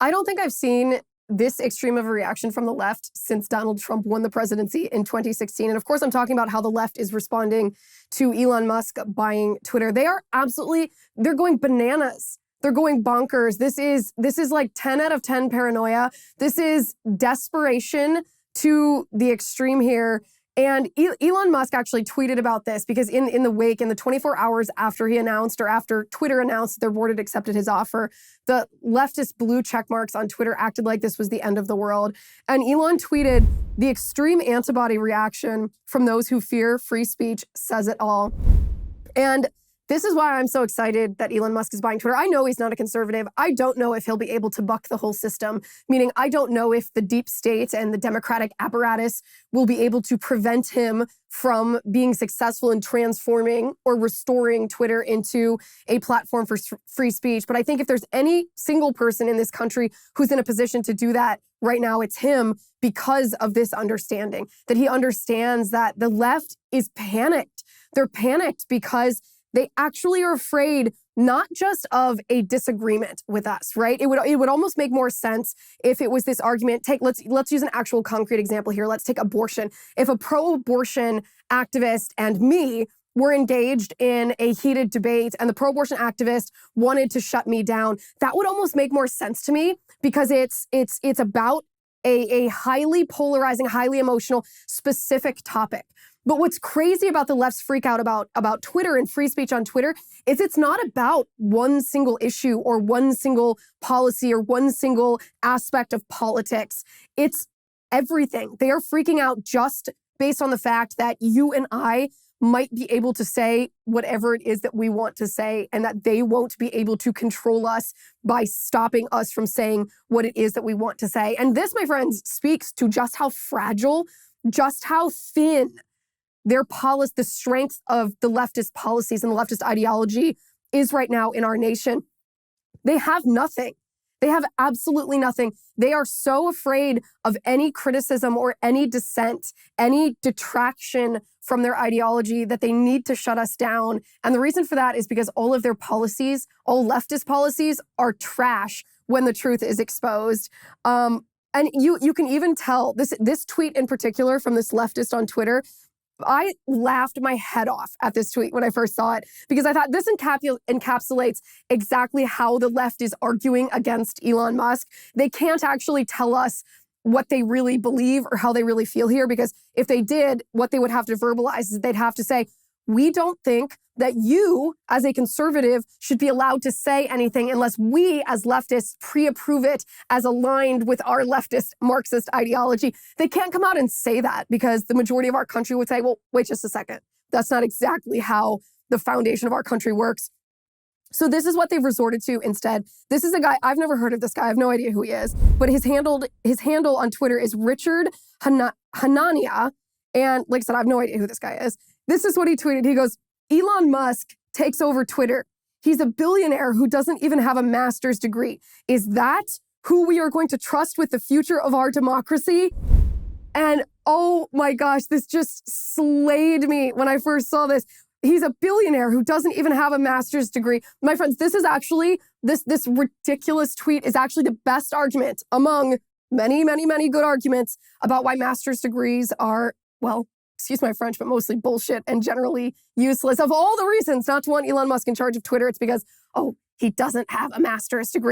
I don't think I've seen this extreme of a reaction from the left since Donald Trump won the presidency in 2016. And of course, I'm talking about how the left is responding to Elon Musk buying Twitter. They're going bananas. They're going bonkers. This is like 10 out of 10 paranoia. This is desperation to the extreme here. And Elon Musk actually tweeted about this because in the 24 hours after he announced, or after Twitter announced their board had accepted his offer, the leftist blue check marks on Twitter acted like this was the end of the world. And Elon tweeted, "The extreme antibody reaction from those who fear free speech says it all." And this is why I'm so excited that Elon Musk is buying Twitter. I know he's not a conservative. I don't know if he'll be able to buck the whole system, meaning I don't know if the deep state and the democratic apparatus will be able to prevent him from being successful in transforming or restoring Twitter into a platform for free speech. But I think if there's any single person in this country who's in a position to do that right now, it's him, because of this understanding, that he understands that the left is panicked. They're panicked because they actually are afraid not just of a disagreement with us, right? It would almost make more sense if it was this argument. Let's use an actual concrete example here. Let's take abortion. If a pro-abortion activist and me were engaged in a heated debate and the pro-abortion activist wanted to shut me down, that would almost make more sense to me, because it's about a highly polarizing, highly emotional, specific topic. But what's crazy about the left's freak out about Twitter and free speech on Twitter is it's not about one single issue or one single policy or one single aspect of politics. It's everything. They are freaking out just based on the fact that you and I might be able to say whatever it is that we want to say, and that they won't be able to control us by stopping us from saying what it is that we want to say. And this, my friends, speaks to just how fragile, just how thin the strength of the leftist policies and the leftist ideology is right now in our nation. They have nothing. They have absolutely nothing. They are so afraid of any criticism or any dissent, any detraction from their ideology, that they need to shut us down. And the reason for that is because all of their policies, all leftist policies, are trash when the truth is exposed. And you can even tell, this tweet in particular from this leftist on Twitter, I laughed my head off at this tweet when I first saw it, because I thought this encapsulates exactly how the left is arguing against Elon Musk. They can't actually tell us what they really believe or how they really feel here, because if they did, what they would have to verbalize is they'd have to say, we don't think that you, as a conservative, should be allowed to say anything unless we, as leftists, pre-approve it as aligned with our leftist Marxist ideology. They can't come out and say that, because the majority of our country would say, well, wait just a second. That's not exactly how the foundation of our country works. So this is what they've resorted to instead. This is a guy, I've never heard of this guy. I have no idea who he is, but his handle on Twitter is Richard Hanania. And like I said, I have no idea who this guy is. This is what he tweeted. He goes, Elon Musk takes over Twitter. He's a billionaire who doesn't even have a master's degree. Is that who we are going to trust with the future of our democracy? And oh my gosh, this just slayed me when I first saw this. He's a billionaire who doesn't even have a master's degree. My friends, this is actually, this ridiculous tweet is actually the best argument among many, many, many good arguments about why master's degrees are, well, excuse my French, but mostly bullshit and generally useless. Of all the reasons not to want Elon Musk in charge of Twitter, it's because, oh, he doesn't have a master's degree.